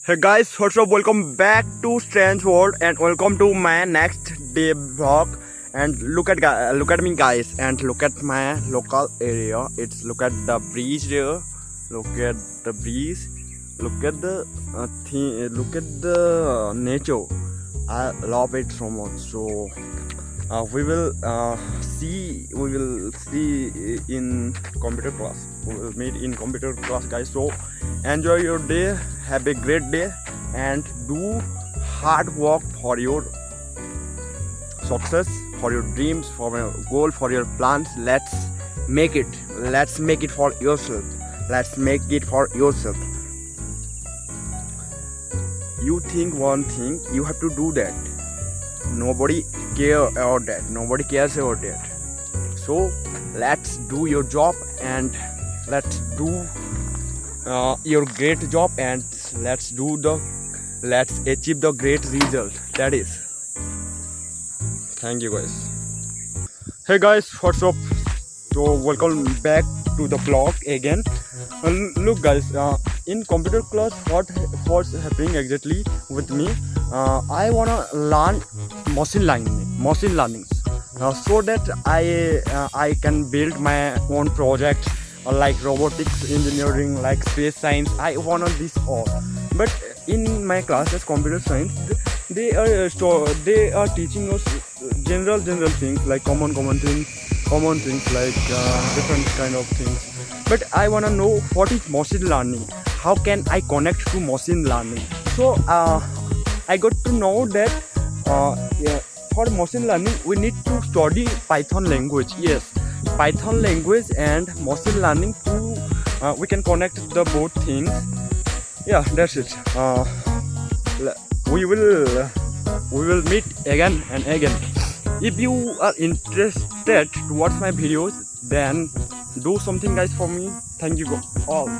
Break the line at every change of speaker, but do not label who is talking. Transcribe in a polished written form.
Hey guys, first of all, welcome back to Strange World and welcome to my next day vlog. And look at me guys, and look at my local area. Look at the breeze there. Look at the breeze. Look at the look at the nature. I love it so much. So we will see in computer class. We will meet in computer class, guys. So enjoy your day, have a great day, and do hard work for your success, for your dreams, for your goal, for your plans. Let's make it for yourself. Let's make it for yourself. You think one thing, you have to do that. Nobody cares about that. So let's do your job, and let's do your great job, and let's achieve the great result. That is. Thank you guys. Hey guys, what's up? So welcome back to the vlog again. Look guys, in computer class, what's happening exactly with me? I wanna learn machine learning, so that I can build my own projects, like robotics engineering, like space science. I wanna this all. But in my classes, computer science, they are teaching us general things, like common things, like different kind of things. But I wanna know what is machine learning. How can I connect to machine learning? So I got to know that for machine learning we need to study Python language. Yes, Python language and machine learning to we can connect the both things. Yeah, that's it. We will meet again and again. If you are interested to watch my videos, then do something guys for me. Thank you all.